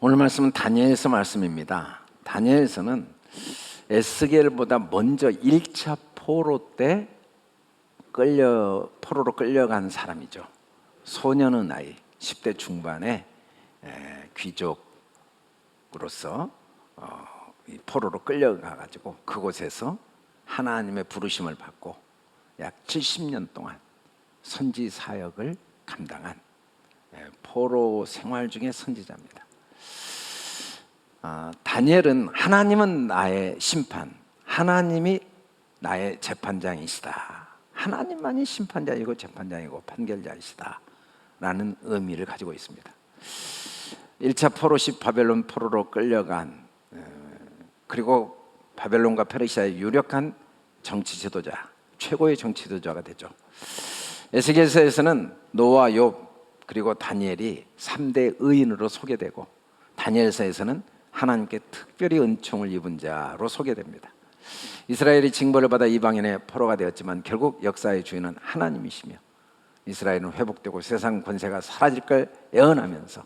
오늘 말씀은 다니엘서 말씀입니다. 다니엘서는 에스겔보다 먼저 1차 포로 때 포로로 끌려간 사람이죠. 소년의 나이 10대 중반에 귀족으로서 이 포로로 끌려가가지고 그곳에서 하나님의 부르심을 받고 약 70년 동안 선지 사역을 감당한 포로 생활 중의 선지자입니다. 다니엘은 하나님은 나의 심판, 하나님이 나의 재판장이시다, 하나님만이 심판자이고 재판장이고 판결자이시다 라는 의미를 가지고 있습니다. 1차 포로시 바벨론 포로로 끌려간, 그리고 바벨론과 페르시아의 유력한 정치 지도자, 최고의 정치 지도자가 되죠. 에스겔서에서는 노아, 욥 그리고 다니엘이 3대 의인으로 소개되고, 다니엘서에서는 하나님께 특별히 은총을 입은 자로 소개됩니다. 이스라엘이 징벌을 받아 이방인의 포로가 되었지만 결국 역사의 주인은 하나님이시며, 이스라엘은 회복되고 세상 권세가 사라질 걸 예언하면서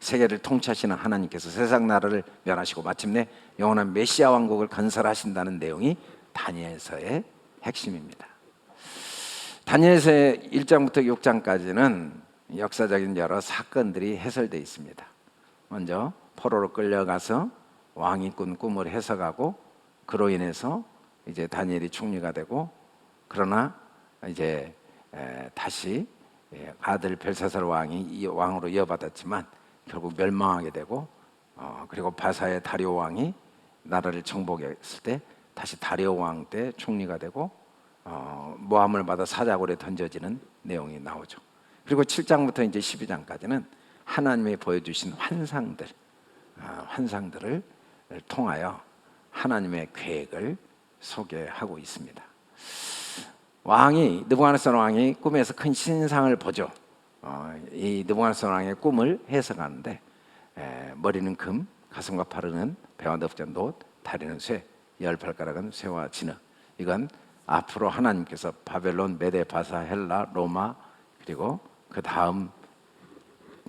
세계를 통치하시는 하나님께서 세상 나라를 멸하시고 마침내 영원한 메시아 왕국을 건설하신다는 내용이 다니엘서의 핵심입니다. 다니엘서의 1장부터 6장까지는 역사적인 여러 사건들이 해설되어 있습니다. 먼저 포로로 끌려가서 왕이 꾼 꿈을 해석하고, 그로 인해서 이제 다니엘이 총리가 되고, 그러나 이제 다시 아들 벨사살 왕이 왕으로 이어받았지만 결국 멸망하게 되고, 그리고 바사의 다리오 왕이 나라를 정복했을 때 다시 다리오 왕 때 총리가 되고, 모함을 받아 사자굴에 던져지는 내용이 나오죠. 그리고 7장부터 이제 12장까지는 하나님이 보여주신 환상들을 통하여 하나님의 계획을 소개하고 있습니다. 느부갓네살 왕이 꿈에서 큰 신상을 보죠. 이 느부갓네살 왕의 꿈을 해석하는데, 머리는 금, 가슴과 팔은 배와 넙전 놋, 다리는 쇠, 18가락은 쇠와 진흙. 이건 앞으로 하나님께서 바벨론, 메데, 바사, 헬라, 로마, 그리고 그 다음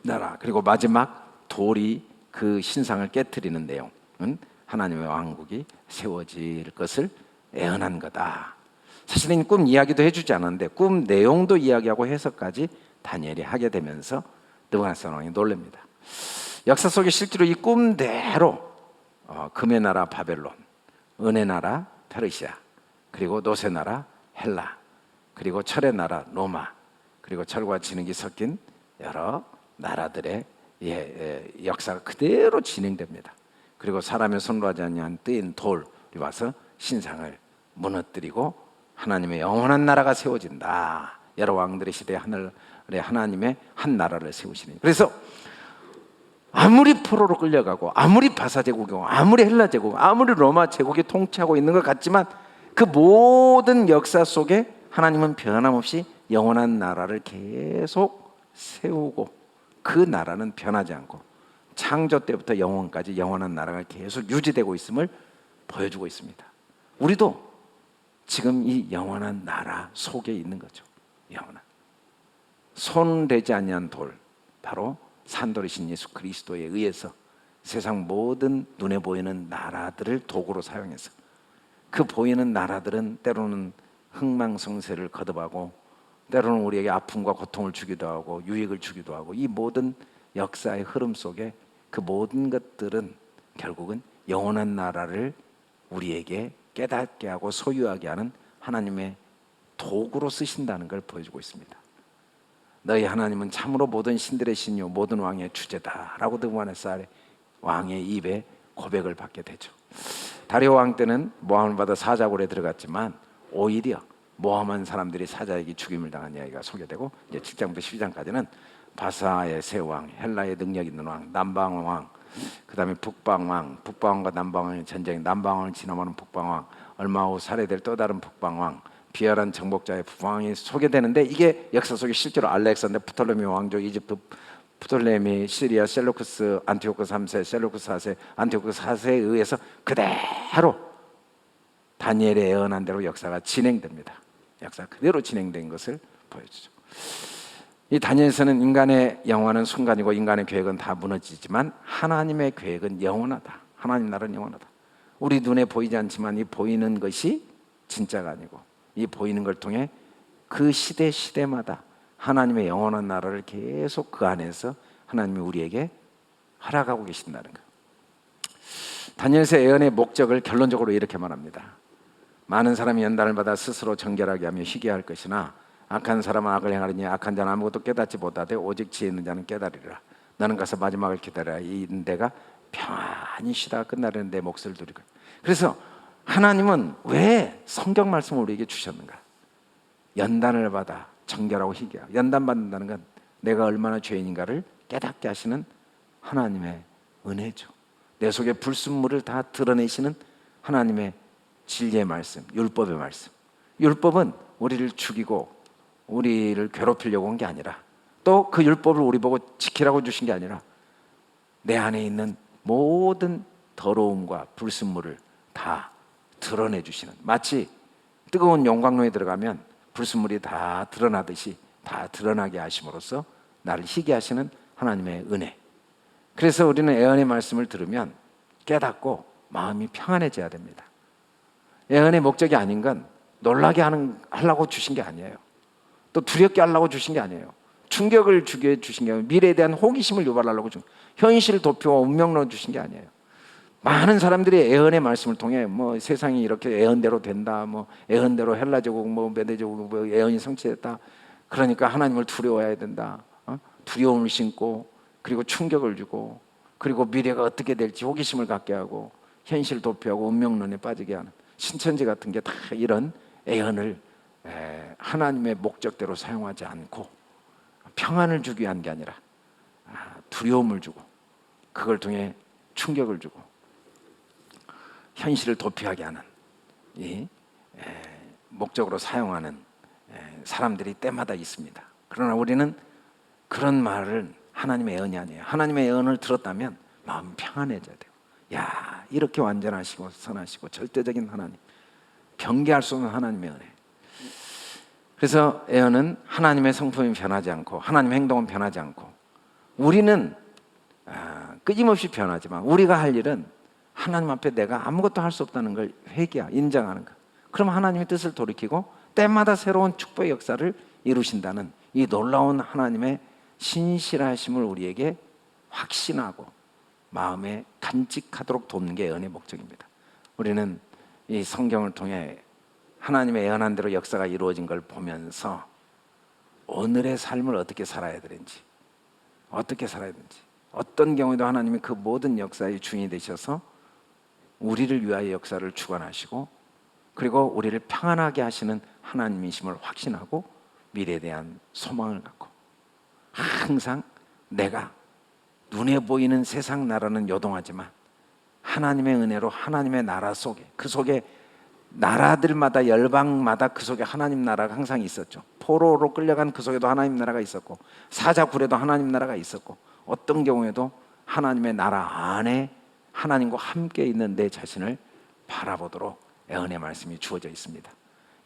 나라, 그리고 마지막 돌이 그 신상을 깨트리는 내용은 하나님의 왕국이 세워질 것을 예언한 거다. 사실은 꿈 이야기도 해주지 않았는데 꿈 내용도 이야기하고 해석까지 다니엘이 하게 되면서 느부갓네살 왕이 놀랍니다. 역사 속에 실제로 이 꿈대로 금의 나라 바벨론, 은의 나라 페르시아, 그리고 노새 나라 헬라, 그리고 철의 나라 로마, 그리고 철과 진흙이 섞인 여러 나라들의 역사가 그대로 진행됩니다. 그리고 사람의 손으로 하지 아니한 뜨인 돌이 와서 신상을 무너뜨리고 하나님의 영원한 나라가 세워진다. 여러 왕들의 시대에 하늘에 하나님의 한 나라를 세우시니. 그래서 아무리 포로로 끌려가고, 아무리 바사 제국이고, 아무리 헬라 제국, 아무리 로마 제국이 통치하고 있는 것 같지만 그 모든 역사 속에 하나님은 변함없이 영원한 나라를 계속 세우고, 그 나라는 변하지 않고 창조 때부터 영원까지 영원한 나라가 계속 유지되고 있음을 보여주고 있습니다. 우리도 지금 이 영원한 나라 속에 있는 거죠. 영원한 손대지 아니한 돌, 바로 산돌이신 예수 그리스도에 의해서 세상 모든 눈에 보이는 나라들을 도구로 사용해서, 그 보이는 나라들은 때로는 흥망성쇠를 거듭하고, 때로는 우리에게 아픔과 고통을 주기도 하고 유익을 주기도 하고, 이 모든 역사의 흐름 속에 그 모든 것들은 결국은 영원한 나라를 우리에게 깨닫게 하고 소유하게 하는 하나님의 도구로 쓰신다는 걸 보여주고 있습니다. 너희 하나님은 참으로 모든 신들의 신이요 모든 왕의 주제다 라고 느부갓네살 왕의 입에 고백을 받게 되죠. 다리오 왕 때는 모함을 받아 사자굴에 들어갔지만 오히려 모함한 사람들이 사자에게 죽임을 당한 이야기가 소개되고, 이제 7장부터 12장까지는 바사의 새 왕, 헬라의 능력 있는 왕, 남방 왕, 그 다음에 북방왕, 북방왕과 남방왕의 전쟁, 남방왕을 진압하는 북방왕, 얼마 후 살해될 또 다른 북방왕, 비열한 정복자의 북방왕이 소개되는데, 이게 역사 속에 실제로 알렉산더, 프톨레미 왕족, 이집트 프톨레미, 시리아, 셀루쿠스, 안티오크 3세, 셀루쿠스 4세, 안티오크 4세에 의해서 그대로 다니엘의 예언한 대로 역사가 진행됩니다. 역사 그대로 진행된 것을 보여주죠. 이 다니엘서는 인간의 영화는 순간이고 인간의 계획은 다 무너지지만 하나님의 계획은 영원하다. 하나님 나라는 영원하다. 우리 눈에 보이지 않지만 이 보이는 것이 진짜가 아니고 이 보이는 걸 통해 그 시대마다 하나님의 영원한 나라를 계속 그 안에서 하나님이 우리에게 허락하고 계신다는 거예요. 다니엘서 예언의 목적을 결론적으로 이렇게 말합니다. 많은 사람이 연단을 받아 스스로 정결하게 하며 희게 할 것이나 악한 사람은 악을 행하리니 악한 자는 아무것도 깨닫지 못하되 오직 지혜 있는 자는 깨달으리라. 너는 가서 마지막을 기다려라. 이 인대가 평안히 쉬다가 끝나려는 내 몫을 두리고. 그래서 하나님은 왜 성경 말씀을 우리에게 주셨는가? 연단을 받아 정결하고 희게 하고, 연단 받는다는 건 내가 얼마나 죄인인가를 깨닫게 하시는 하나님의 은혜죠. 내 속에 불순물을 다 드러내시는 하나님의 진리의 말씀, 율법의 말씀. 율법은 우리를 죽이고 우리를 괴롭히려고 온 게 아니라, 또 그 율법을 우리 보고 지키라고 주신 게 아니라 내 안에 있는 모든 더러움과 불순물을 다 드러내 주시는, 마치 뜨거운 용광로에 들어가면 불순물이 다 드러나듯이 다 드러나게 하심으로써 나를 희게 하시는 하나님의 은혜. 그래서 우리는 예언의 말씀을 들으면 깨닫고 마음이 평안해져야 됩니다. 예언의 목적이 아닌 건 놀라게 하려고 주신 게 아니에요. 또 두렵게 하려고 주신 게 아니에요. 충격을 주게 주신 게 아니에요. 미래에 대한 호기심을 유발하려고 주신, 현실 도표와 운명론 주신 게 아니에요. 많은 사람들이 예언의 말씀을 통해 뭐 세상이 이렇게 예언대로 된다, 뭐 예언대로 헬라제국, 뭐 메대제국, 뭐 예언이 성취됐다. 그러니까 하나님을 두려워해야 된다. 두려움을 심고, 그리고 충격을 주고, 그리고 미래가 어떻게 될지 호기심을 갖게 하고, 현실 도피하고 운명론에 빠지게 하는 신천지 같은 게 다 이런 예언을 하나님의 목적대로 사용하지 않고 평안을 주기 위한 게 아니라 두려움을 주고, 그걸 통해 충격을 주고 현실을 도피하게 하는 이 목적으로 사용하는 사람들이 때마다 있습니다. 그러나 우리는 그런 말을 하나님의 예언이 아니에요. 하나님의 예언을 들었다면 마음이 평안해져야 돼요. 야, 이렇게 완전하시고 선하시고 절대적인 하나님, 경계할 수 없는 하나님의 은혜. 그래서 예언은 하나님의 성품이 변하지 않고 하나님의 행동은 변하지 않고, 우리는 끊임없이 변하지만 우리가 할 일은 하나님 앞에 내가 아무것도 할 수 없다는 걸 인정하는 것. 그럼 하나님의 뜻을 돌이키고 때마다 새로운 축복의 역사를 이루신다는 이 놀라운 하나님의 신실하심을 우리에게 확신하고 마음에 간직하도록 돕는 게 예언의 목적입니다. 우리는 이 성경을 통해 하나님의 예언한 대로 역사가 이루어진 걸 보면서 오늘의 삶을 어떻게 살아야 되는지, 어떤 경우에도 하나님이 그 모든 역사의 주인이 되셔서 우리를 위하여 역사를 주관하시고, 그리고 우리를 평안하게 하시는 하나님이심을 확신하고 미래에 대한 소망을 갖고, 항상 내가 눈에 보이는 세상 나라는 요동하지만 하나님의 은혜로 하나님의 나라 속에, 그 속에 나라들마다 열방마다 그 속에 하나님 나라가 항상 있었죠. 포로로 끌려간 그 속에도 하나님 나라가 있었고, 사자굴에도 하나님 나라가 있었고, 어떤 경우에도 하나님의 나라 안에 하나님과 함께 있는 내 자신을 바라보도록 예언의 말씀이 주어져 있습니다.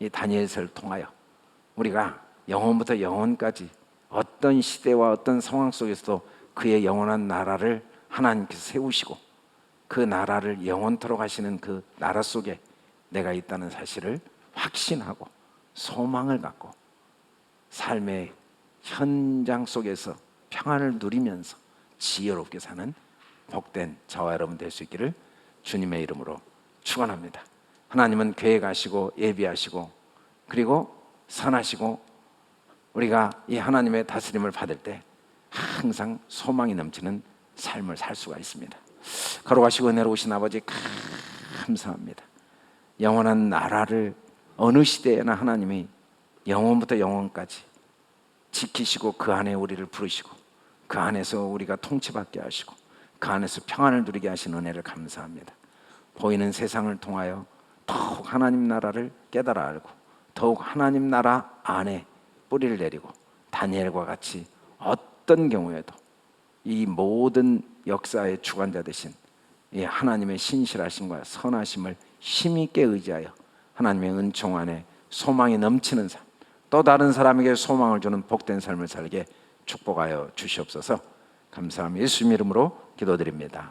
이 다니엘서를 통하여 우리가 영원부터 영원까지 어떤 시대와 어떤 상황 속에서도 그의 영원한 나라를 하나님께서 세우시고 그 나라를 영원토록 하시는 그 나라 속에 내가 있다는 사실을 확신하고 소망을 갖고 삶의 현장 속에서 평안을 누리면서 지혜롭게 사는 복된 저와 여러분 될 수 있기를 주님의 이름으로 축원합니다. 하나님은 계획하시고 예비하시고 그리고 선하시고, 우리가 이 하나님의 다스림을 받을 때 항상 소망이 넘치는 삶을 살 수가 있습니다. 거룩하시고 은혜로우신 아버지, 감사합니다. 영원한 나라를 어느 시대에나 하나님이 영원부터 영원까지 지키시고 그 안에 우리를 부르시고 그 안에서 우리가 통치받게 하시고 그 안에서 평안을 누리게 하신 은혜를 감사합니다. 보이는 세상을 통하여 더욱 하나님 나라를 깨달아 알고 더욱 하나님 나라 안에 뿌리를 내리고 다니엘과 같이 어떤 경우에도 이 모든 역사의 주관자 되신 이 하나님의 신실하심과 선하심을 힘있게 의지하여 하나님의 은총 안에 소망이 넘치는 삶, 또 다른 사람에게 소망을 주는 복된 삶을 살게 축복하여 주시옵소서. 감사함 예수님 이름으로 기도드립니다.